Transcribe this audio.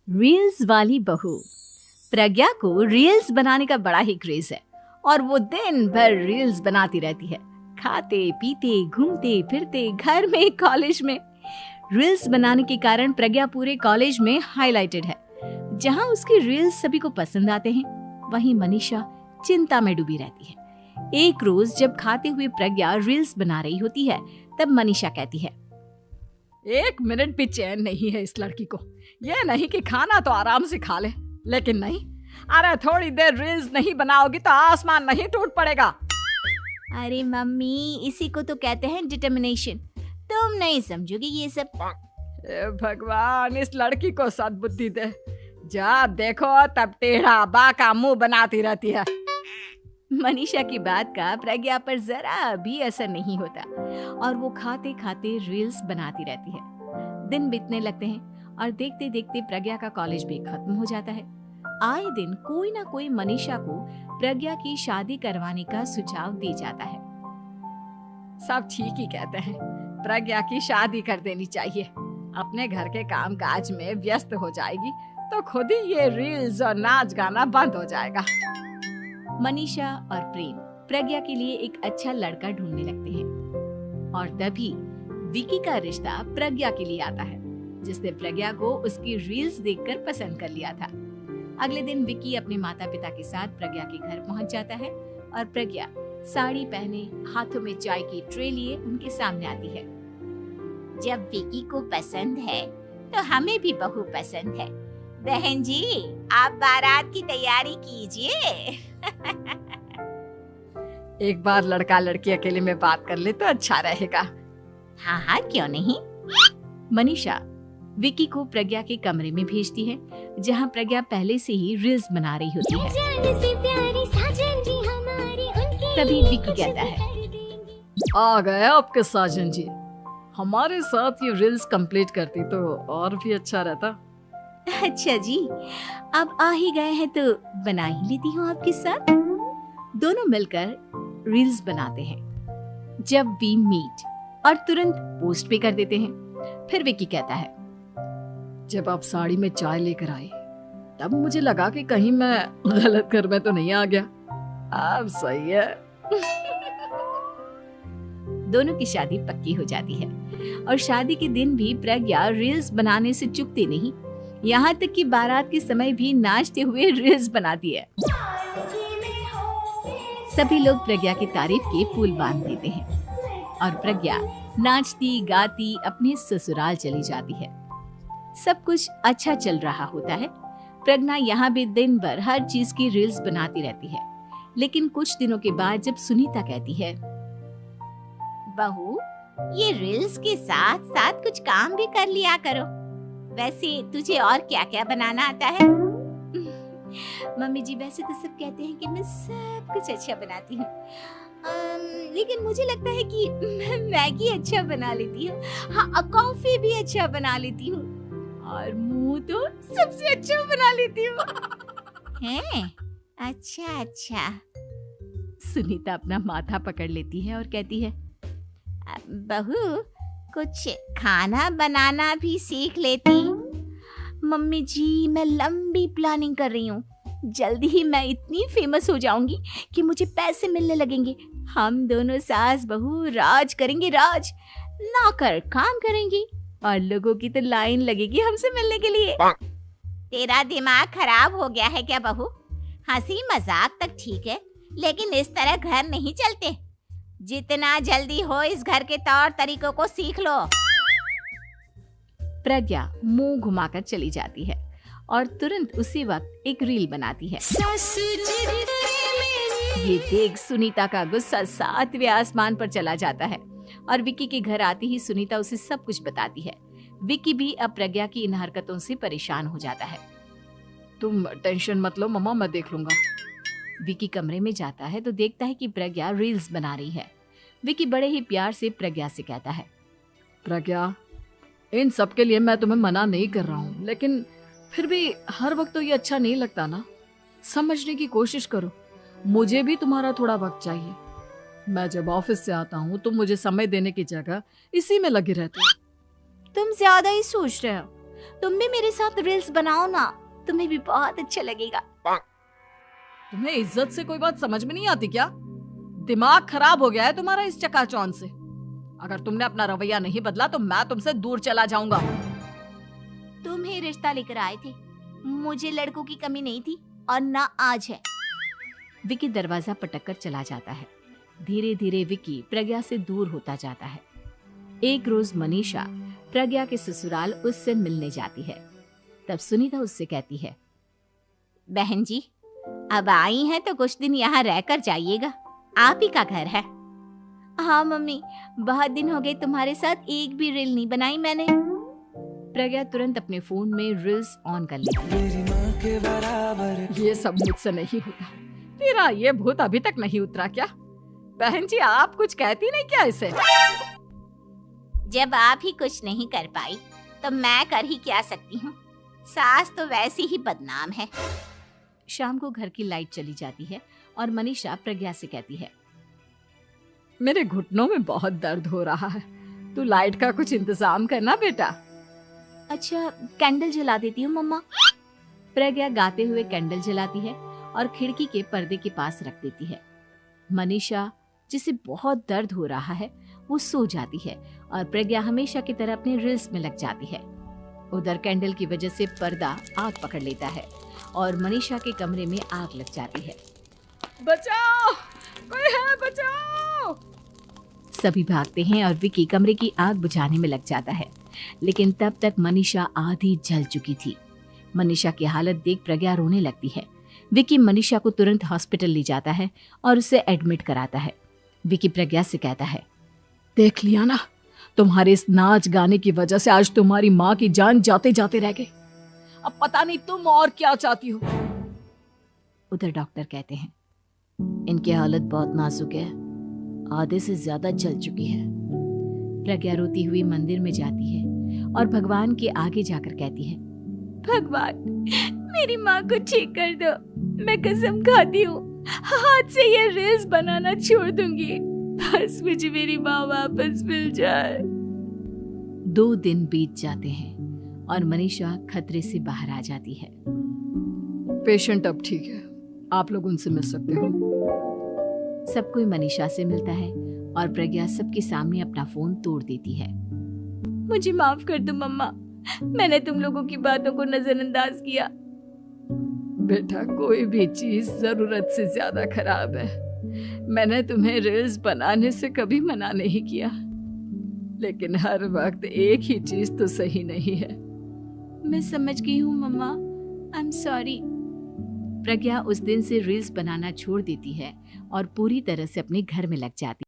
Reels वाली बहू। प्रज्ञा को रील्स बनाने का बड़ा ही क्रेज है और वो दिन भर रील्स बनाती रहती है। खाते पीते घूमते फिरते घर में कॉलेज में रील्स बनाने के कारण प्रज्ञा पूरे कॉलेज में हाईलाइटेड है। जहां उसकी रील्स सभी को पसंद आते हैं, वहीं मनीषा चिंता में डूबी रहती है। एक रोज जब खाते हुए प्रज्ञा रील्स बना रही होती है, तब मनीषा कहती है, 1 मिनट भी चैन नहीं है इस लड़की को। ये नहीं कि खाना तो आराम से खा ले, लेकिन नहीं, अरे थोड़ी देर रील्स नहीं बनाओगी तो आसमान नहीं टूट पड़ेगा। अरे मम्मी, इसी को तो कहते हैं डिटर्मिनेशन। तुम नहीं समझोगी ये सब। हे भगवान, इस लड़की को सद्बुद्धि दे। जब देखो तब टेढ़ा बाका मुंह बनाती रहती है। मनीषा की बात का प्रज्ञा पर जरा भी असर नहीं होता और वो खाते खाते रील्स बनाती रहती है। दिन बीतने लगते हैं और देखते देखते प्रज्ञा का कॉलेज भी खत्म हो जाता है। आए दिन कोई ना कोई मनीषा को प्रज्ञा की शादी करवाने का सुझाव दे जाता है। सब ठीक ही कहते हैं, प्रज्ञा की शादी कर देनी चाहिए। अपने घर के काम काज में व्यस्त हो जाएगी तो खुद ही ये रील्स और नाच गाना बंद हो जाएगा। मनीषा और प्रेम प्रज्ञा के लिए एक अच्छा लड़का ढूंढने लगते हैं और तभी विकी का रिश्ता प्रज्ञा के लिए आता है, जिसने प्रज्ञा को उसकी रील्स देखकर पसंद कर लिया था। अगले दिन विकी अपने माता पिता के साथ प्रज्ञा के घर पहुंच जाता है और प्रज्ञा साड़ी पहने हाथों में चाय की ट्रे लिए उनके सामने आती है। जब विकी को पसंद है तो हमें भी बहू पसंद है। बहन जी, आप बारात की तैयारी कीजिए। एक बार लड़का लड़की अकेले में बात कर ले तो अच्छा रहेगा। हाँ हाँ, क्यों नहीं। मनीषा विकी को प्रज्ञा के कमरे में भेजती है, जहां प्रज्ञा पहले से ही रील्स बना रही होती है। तभी विकी कहता है, आ गए आपके साजन जी। हमारे साथ ये रील्स कंप्लीट करती तो और भी अच्छा रहता। अच्छा जी, अब आ ही गए हैं तो बना ही लेती हूँ आपके साथ। दोनों मिलकर रील्स बनाते हैं। जब वी मीट और तुरंत पोस्ट भी कर देते हैं। फिर विकी कहता है, जब आप साड़ी में चाय लेकर आए तब मुझे लगा कि कहीं मैं गलत घर में तो नहीं आ गया। अब सही है। दोनों की शादी पक्की हो जाती है और शादी के दिन भी प्रज्ञा रील्स बनाने से चूकती नहीं। यहाँ तक कि बारात के समय भी नाचते हुए रील्स बनाती है। सभी लोग प्रज्ञा की तारीफ के पुल बांध देते हैं और प्रज्ञा नाचती गाती अपने ससुराल चली जाती है। सब कुछ अच्छा चल रहा होता है। प्रज्ञा यहाँ भी दिन भर हर चीज की रील्स बनाती रहती है। लेकिन कुछ दिनों के बाद जब सुनीता कहती है, बहू, ये रील्स के साथ साथ कुछ काम भी कर लिया करो। वैसे तुझे और क्या क्या बनाना आता है? मम्मी जी, वैसे तो सब कहते हैं कि मैं सब कुछ अच्छा बनाती हूँ, लेकिन मुझे लगता है कि मैं मैगी अच्छा बना लेती हूँ। हाँ, कॉफी भी अच्छा बना लेती हूँ और मुंह तो सबसे अच्छा बना लेती हूँ। हैं? अच्छा अच्छा। सुनीता अपना माथा पकड़ लेती है और कहती है, बहू, कुछ खाना बनाना भी सीख लेती। मम्मी जी, मैं लंबी प्लानिंग कर रही हूँ। जल्दी ही मैं इतनी फेमस हो जाऊंगी कि मुझे पैसे मिलने लगेंगे। हम दोनों सास बहू राज करेंगे, राज। नौकर काम करेंगे और लोगों की तो लाइन लगेगी हमसे मिलने के लिए। तेरा दिमाग खराब हो गया है क्या बहू? हंसी मजाक तक ठीक है, लेकिन इस तरह घर नहीं चलते। जितना जल्दी हो इस घर के तौर तरीकों को सीख लो। प्रज्ञा मुंह घुमाकर चली जाती है और तुरंत उसी वक्त एक रील बनाती है। ये देख सुनीता का गुस्सा 7वें आसमान पर चला जाता है और विकी के घर आती ही सुनीता उसे सब कुछ बताती है। विकी भी अब प्रज्ञा की इन हरकतों से परेशान हो जाता है। तुम टेंशन मत लो मम्मा, मैं देख लूंगा। विकी कमरे में जाता है तो देखता है कि प्रज्ञा रील्स बना रही है। विकी बड़े ही प्यार से प्रज्ञा से कहता है, प्रज्ञा, इन सब के लिए मैं तुम्हें मना नहीं कर रहा हूँ, लेकिन फिर भी हर वक्त तो ये अच्छा नहीं लगता ना। समझने की कोशिश करो, मुझे भी तुम्हारा थोड़ा वक्त चाहिए। मैं जब ऑफिस से आता हूँ तो मुझे समय देने की जगह इसी में लगी रहती है। तुम ज्यादा ही सोच रहे हो। तुम भी मेरे साथ रील्स बनाओ ना, तुम्हें भी बहुत अच्छा लगेगा। तुम्हें इज्जत से कोई बात समझ में नहीं आती क्या? दिमाग खराब हो गया है तुम्हारा इस चकाचौंध से। अगर तुमने अपना रवैया नहीं बदला तो मैं तुमसे दूर चला जाऊंगा। तुम ही रिश्ता लेकर आए थे, मुझे लड़कों की कमी नहीं थी और ना आज है। विकी दरवाजा पटक कर चला जाता है। धीरे धीरे विकी प्रज्ञा से दूर होता जाता है। एक रोज मनीषा प्रज्ञा के ससुराल उससे मिलने जाती है। तब सुनीता उससे कहती है, बहन जी, अब आई हैं तो कुछ दिन यहाँ रहकर जाइएगा, आप ही का घर है। हाँ मम्मी, बहुत दिन हो गए तुम्हारे साथ एक भी रील नहीं बनाई मैंने। प्रज्ञा तुरंत अपने फोन में रील्स ऑन कर लेती है। ये सब मुझसे नहीं होता। तेरा ये भूत अभी तक नहीं उतरा क्या? बहन जी, आप कुछ कहती नहीं क्या इसे? जब आप ही कुछ नहीं कर पाई तो मैं कर ही क्या सकती हूँ। सास तो वैसी ही बदनाम है। शाम को घर की लाइट चली जाती है और मनीषा प्रज्ञा से कहती है, मेरे घुटनों में बहुत दर्द हो रहा है, तू लाइट का कुछ इंतजाम करना बेटा। अच्छा, कैंडल जला देती हूँ मम्मा। प्रज्ञा गाते हुए कैंडल जलाती है और खिड़की के पर्दे के पास रख देती है। मनीषा, जिसे बहुत दर्द हो रहा है, वो सो जाती है और प्रज्ञा हमेशा की तरह अपने रील्स में लग जाती है। उधर कैंडल की वजह से पर्दा आग पकड़ लेता है और मनीषा के कमरे में आग लग जाती है। बचाओ, कोई है, बचाओ। सभी भागते हैं और विकी कमरे की आग बुझाने में लग जाता है, लेकिन तब तक मनीषा आधी जल चुकी थी। मनीषा की हालत देख प्रज्ञा रोने लगती है। विकी मनीषा को तुरंत हॉस्पिटल ले जाता है और उसे एडमिट कराता है। विकी प्रज्ञा से कहता है, देख लिया ना, तुम्हारे इस नाच गाने की वजह से आज तुम्हारी माँ की जान जाते जाते रह गई। अब पता नहीं तुम और क्या चाहती हो। उधर डॉक्टर कहते हैं, इनकी हालत बहुत नाजुक है, आधे से ज्यादा जल चुकी है। प्रज्ञा रोती हुई मंदिर में जाती है और भगवान के आगे जाकर कहती है, भगवान, मेरी माँ को ठीक कर दो। मैं कसम खाती हूँ, हाथ से ये रील्स बनाना छोड़ दूंगी। बस मुझे मेरी माँ वापस मिल जाए। 2 दिन बीत जाते हैं और मनीषा खतरे से बाहर आ जाती है। पेशेंट अब ठीक है, आप लोग उनसे मिल सकते हो। सब कोई मनीषा से मिलता है और प्रज्ञा सबके सामने अपना फोन तोड़ देती है। मुझे माफ कर दो मम्मा, मैंने तुम लोगों की बातों को नजरअंदाज किया। बेटा, कोई भी चीज जरूरत से ज्यादा खराब है। मैंने तुम्हें रील्स बनाने से कभी मना नहीं किया, लेकिन हर वक्त एक ही चीज तो सही नहीं है। मैं समझ गई हूँ मम्मा, आई एम सॉरी। प्रज्ञा उस दिन से रील्स बनाना छोड़ देती है और पूरी तरह से अपने घर में लग जाती है।